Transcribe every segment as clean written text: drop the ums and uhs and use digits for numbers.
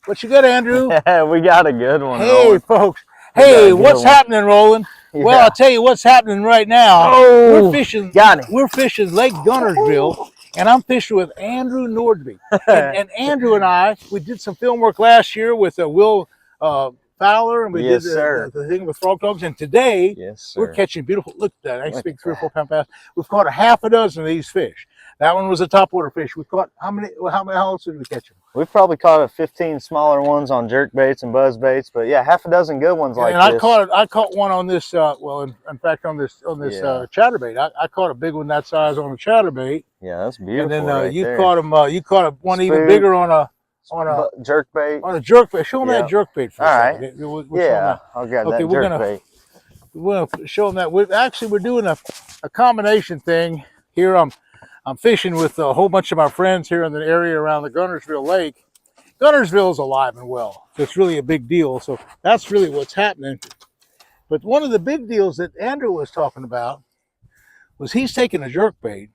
What you got, Andrew? We got a good one. Hey, Roland. folks. Hey, what's happening, Roland? Yeah. Well, I'll tell you what's happening right now. Oh, we're fishing. Got it. We're fishing Lake Guntersville, and I'm fishing with Andrew Nordby. And Andrew and I, we did some film work last year with Will Fowler, and we did the thing with frog dogs. And today, we're catching beautiful. Look at that nice big 3 or 4 pound bass. We've caught a half a dozen of these fish. That one was a topwater fish. We caught how many? How else did we catch them? We've probably caught 15 smaller ones on jerkbaits and buzzbaits, but yeah, half a dozen good ones like and this. I caught one on this. Well, in fact, on this chatterbait, I caught a big one that size on a chatterbait. Yeah, that's beautiful. And then right you there. caught him. You caught one even bigger on a jerkbait. On a jerkbait. Show them that jerkbait for a second. We'll I'll grab that jerkbait. We're gonna show them that. We're doing a combination thing here. I'm fishing with a whole bunch of my friends here in the area around the Guntersville Lake. Guntersville is alive and well, so it's really a big deal. So that's really what's happening. But one of the big deals that Andrew was talking about was he's taking a jerkbait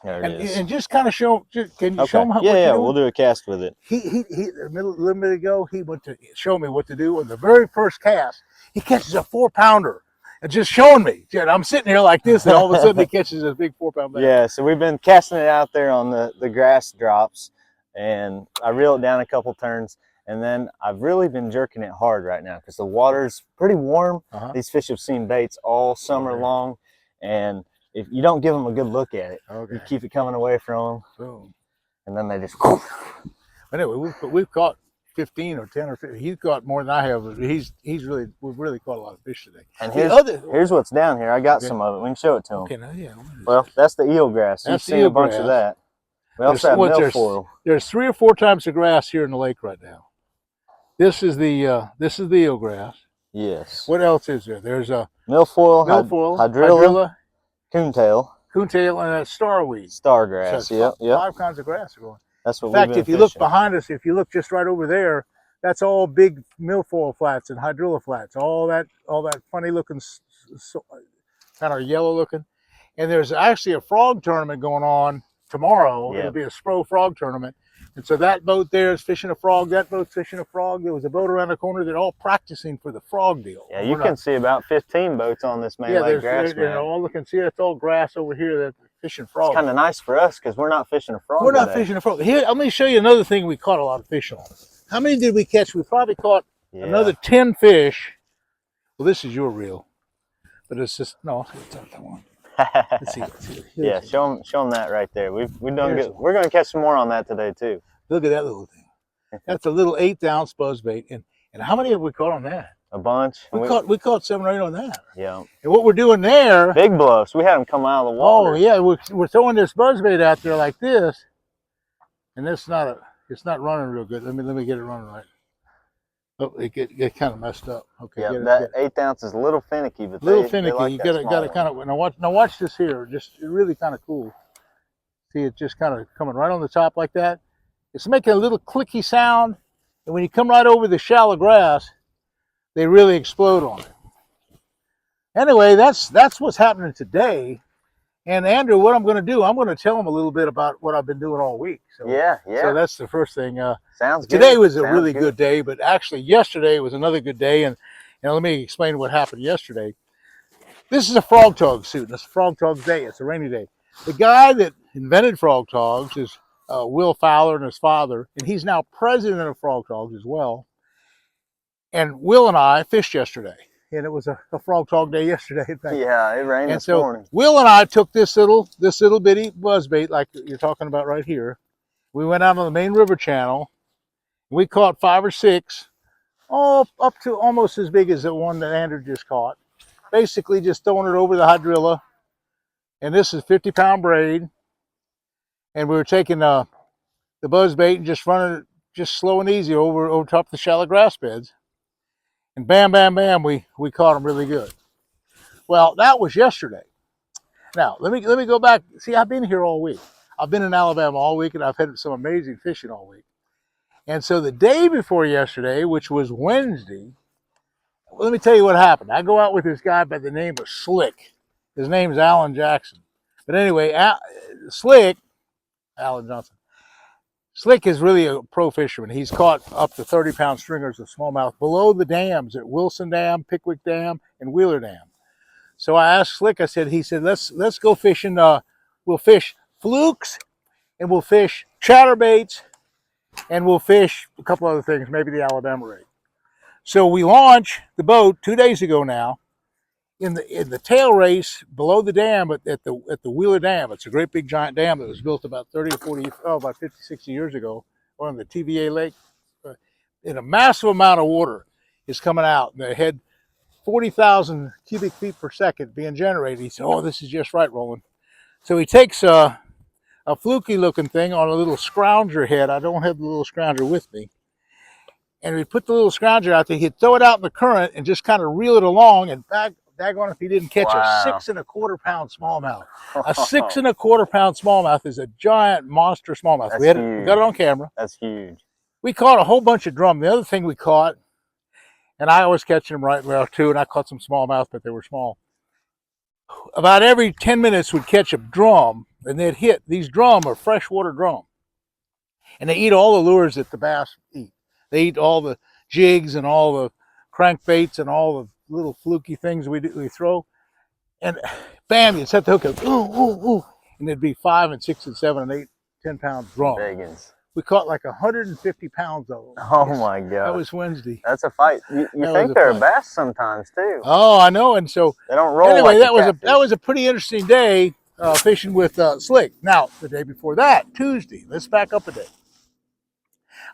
and just kind of show. Can you show him how? Yeah, we'll do a cast with it. He a little bit ago he went to show me what to do. On the very first cast, he catches a 4-pounder. And just showing me. I'm sitting here like this, and all of a sudden he catches a big 4-pound bass. Yeah, so we've been casting it out there on the grass drops, and I reel it down a couple turns, and then I've really been jerking it hard right now because the water's pretty warm. These fish have seen baits all summer long, and if you don't give them a good look at it, you keep it coming away from them, and then they just. Anyway, we've caught 15 or 10 or 15. He's caught more than I have. We've really caught a lot of fish today. And here's what's down here. I got some of it. We can show it to him. Okay, now, yeah. Well, that's the eelgrass. You've seen a bunch of that. We also have milfoil. There's 3 or 4 types of grass here in the lake right now. This is the eelgrass. Yes. What else is there? There's a milfoil, hydrilla, coontail, and a starweed. Stargrass. So 5 kinds of grass are going. That's what. In fact, if you look behind us, if you look just right over there, that's all big milfoil flats and hydrilla flats. All that funny looking, kind of yellow looking. And there's actually a frog tournament going on tomorrow. It'll be a Spro frog tournament. And so that boat there is fishing a frog. That boat's fishing a frog. There was a boat around the corner. They're all practicing for the frog deal. Yeah, you can see about 15 boats on this main lake grass. Yeah, all looking. See, it's all grass over here. That fishing frogs. It's kind of nice for us because we're not fishing a frog. We're not fishing a frog. Here, let me show you another thing we caught a lot of fish on. How many did we catch? We probably caught another 10 fish. Well, this is your reel, but it's just no. It's not that one. Let's see. Yeah, show them that right there. We've done good. We're going to catch some more on that today too. Look at that little thing. That's a little 1/8-ounce buzzbait. And how many have we caught on that? A bunch. We caught 7 or 8 on that. Yeah. And what we're doing there, big bluffs. We had them come out of the water. Oh yeah, we're throwing this buzzbait out there like this, and it's not running real good. Let me get it running right. Oh, it kind of messed up. Okay. Yeah, that 1/8 ounce is a little finicky, but finicky. Like you got to kind of now watch this here. Just really kind of cool. See, it just kind of coming right on the top like that. It's making a little clicky sound, and when you come right over the shallow grass, they really explode on it. Anyway, that's what's happening today. And Andrew, what I'm going to do, I'm going to tell him a little bit about what I've been doing all week. So, So that's the first thing. Sounds good. Today was a really good day, but actually yesterday was another good day. And let me explain what happened yesterday. This is a frog tog suit, and it's a frog tog day. It's a rainy day. The guy that invented frog togs is Will Fowler and his father, and he's now president of Frog Togs as well. And Will and I fished yesterday, and it was a frog tog day yesterday. In fact. Yeah, it rained this morning. Will and I took this little bitty buzzbait like you're talking about right here. We went out on the main river channel. We caught 5 or 6, all up to almost as big as the one that Andrew just caught. Basically, just throwing it over the hydrilla. And this is 50-pound braid. And we were taking the buzzbait and just running it just slow and easy over top the shallow grass beds. And bam, bam, bam, we caught them really good. Well, that was yesterday. Now, let me go back. See, I've been here all week. I've been in Alabama all week, and I've had some amazing fishing all week. And so the day before yesterday, which was Wednesday, let me tell you what happened. I go out with this guy by the name of Slick. His name's Alan Jackson. But anyway, Slick, Alan Johnson. Slick is really a pro fisherman. He's caught up to 30-pound stringers of smallmouth below the dams at Wilson Dam, Pickwick Dam, and Wheeler Dam. So I asked Slick, he said, let's go fishing. We'll fish flukes, and we'll fish chatterbaits, and we'll fish a couple other things, maybe the Alabama rig. So we launched the boat 2 days ago now in the tail race below the dam at the Wheeler Dam. It's a great big giant dam that was built about 30 or 40, about 50, 60 years ago on the TVA Lake. And a massive amount of water is coming out. They had 40,000 cubic feet per second being generated. He said, oh, this is just right, Roland. So he takes a fluky looking thing on a little scrounger head. I don't have the little scrounger with me. And we put the little scrounger out there. He'd throw it out in the current and just kind of reel it along, and daggone if he didn't catch a 6 1/4 pound smallmouth. A 6 1/4 pound smallmouth is a giant monster smallmouth. That's we got it on camera. That's huge. We caught a whole bunch of drum. The other thing we caught, and I always catch them right well too, and I caught some smallmouth, but they were small. About every 10 minutes we'd catch a drum, and they'd hit. These drum are freshwater drum. And they eat all the lures that the bass eat. They eat all the jigs and all the crankbaits and all the little fluky things we throw. And bam, you'd set the hook up, ooh, ooh, ooh. And it'd be 5 and 6 and 7 and 8, 10-pound drum. Biggins. We caught like 150 pounds of them. Oh my God. That was Wednesday. That's a fight. You think they're a bass sometimes too. Oh, I know. And so they don't roll. Anyway, like that was a pretty interesting day fishing with Slick. Now, the day before that, Tuesday, let's back up a day.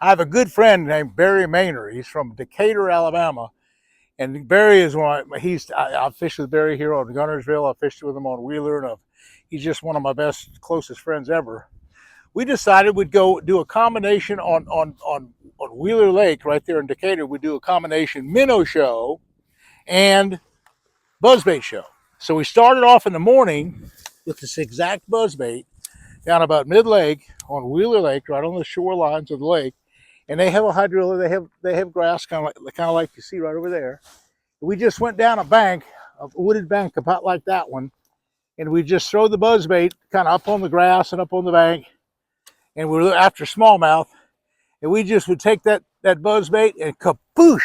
I have a good friend named Barry Maynard. He's from Decatur, Alabama. And Barry is I've fished with Barry here on Guntersville. I've fished with him on Wheeler, and he's just one of my best, closest friends ever. We decided we'd go do a combination on Wheeler Lake right there in Decatur. We'd do a combination minnow show and buzzbait show. So we started off in the morning with this exact buzzbait down about mid-lake on Wheeler Lake, right on the shorelines of the lake. And they have a hydrilla, they have grass, kind of like you see right over there. We just went down a wooded bank about like that one, and we just throw the buzzbait kind of up on the grass and up on the bank, and we're after smallmouth, and we just would take that buzzbait and kaboosh,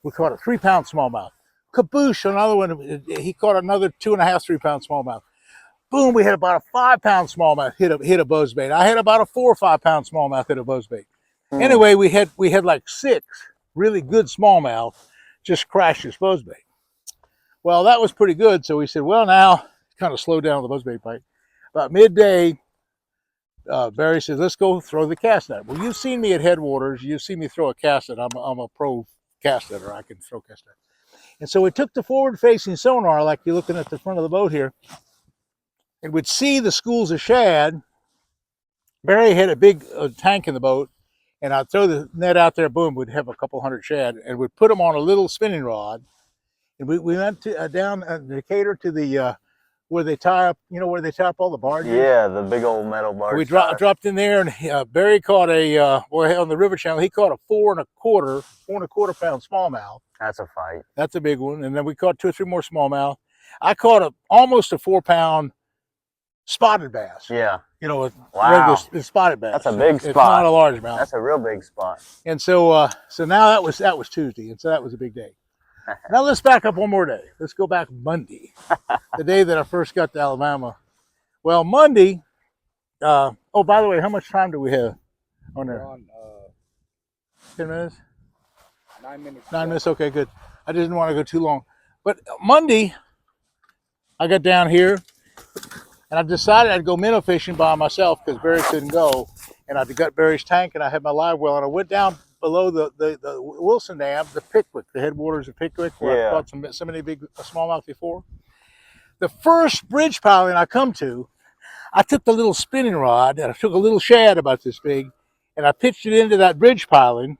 we caught a 3-pound smallmouth. Kaboosh, another one, he caught another 2.5, 3-pound smallmouth. Boom, we had about a 5-pound smallmouth hit a buzzbait. I had about a 4 or 5-pound smallmouth hit a buzzbait. Anyway, we had like 6 really good smallmouth just crash this buzzbait. Well, that was pretty good. So we said, well, now kind of slow down the buzzbait bite. About midday, Barry said, let's go throw the cast net. Well, you've seen me at Headwaters. You've seen me throw a cast net. I'm a pro cast netter. I can throw cast net. And so we took the forward-facing sonar, like you're looking at the front of the boat here, and we'd see the schools of shad. Barry had a big tank in the boat, and I'd throw the net out there, boom, we'd have a couple hundred shad, and we'd put them on a little spinning rod. And we went to, down Decatur to the, where they tie up, where they tie up all the barges? Yeah, the big old metal barge. We dropped in there, and Barry caught on the river channel, he caught a 4 1/4 pound smallmouth. That's a fight. That's a big one. And then we caught 2 or 3 more smallmouth. I caught almost a 4-pound spotted bass. Yeah. Wow. Regular spotted bass. That's a big spot. It's not a largemouth. That's a real big spot. And so now that was Tuesday, and so that was a big day. Now let's back up one more day. Let's go back Monday, the day that I first got to Alabama. Well, Monday. Oh, by the way, how much time do we have on there? We're on 10 minutes. 9 minutes. 9 minutes. Okay, good. I didn't want to go too long. But Monday, I got down here. And I decided I'd go minnow fishing by myself because Barry couldn't go. And I'd got Barry's tank, and I had my live well. And I went down below the Wilson Dam, the Pickwick, the headwaters of Pickwick, where I caught so many big smallmouth before. The first bridge piling I come to, I took the little spinning rod, and I took a little shad about this big, and I pitched it into that bridge piling.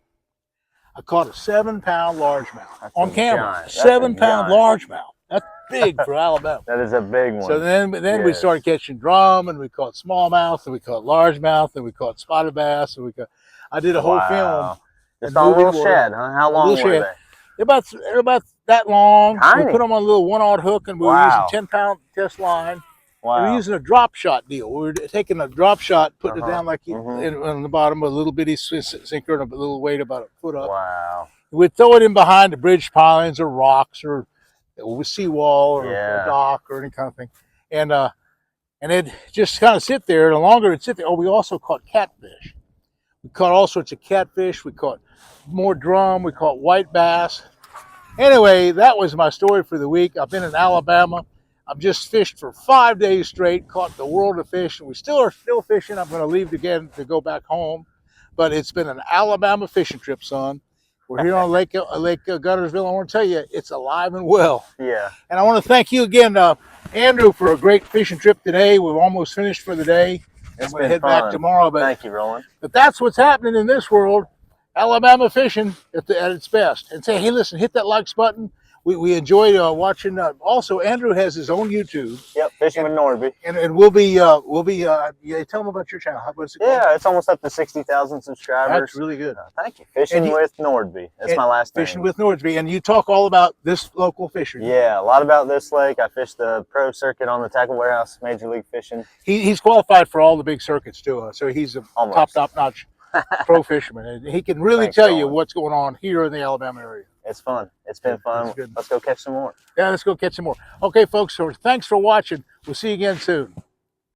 I caught a 7-pound largemouth on camera. 7-pound largemouth. That's big for Alabama. That is a big one. So then we started catching drum, and we caught smallmouth, and we caught largemouth, and we caught spotted bass, and I did a whole film. Just on a little shad, huh? How long were they? They're about that long. Tiny. We put them on a little 1/0 hook, and we were using 10-pound test line. We were Wow. using a drop shot deal. We were taking a drop shot, putting it down like Mhm. on the bottom of a little bitty sinker and a little weight about a foot up. Wow. We'd throw it in behind the bridge pilings or rocks or a seawall or a dock or any kind of thing. And it'd just kind of sit there. And the longer it'd sit there, we also caught catfish. We caught all sorts of catfish. We caught more drum. We caught white bass. Anyway, that was my story for the week. I've been in Alabama. I've just fished for 5 days straight, caught the world of fish, and we are still fishing. I'm going to leave again to go back home. But it's been an Alabama fishing trip, son. We're here on Lake Guntersville. I want to tell you, it's alive and well. Yeah. And I want to thank you again, Andrew, for a great fishing trip today. We've almost finished for the day. It's I'm going to head fun. back tomorrow. But, thank you, Roland. But that's what's happening in this world. Alabama fishing at its best. And say, hey, listen, hit that likes button. We enjoyed watching. Also, Andrew has his own YouTube. Yep, Fishing with Nordby. And we'll be yeah, tell them about your channel. What's it called? Yeah, it's almost up to 60,000 subscribers. That's really good. Thank you. Fishing with Nordby. That's my last name. Fishing with Nordby. And you talk all about this local fishing. Yeah, a lot about this lake. I fished the pro circuit on the Tackle Warehouse Major League Fishing. He's qualified for all the big circuits too. So he's a Almost. top-notch pro fisherman. And he can really tell you what's going on here in the Alabama area. It's fun. It's been fun. Let's go catch some more. Yeah, let's go catch some more. Okay, folks, so thanks for watching. We'll see you again soon.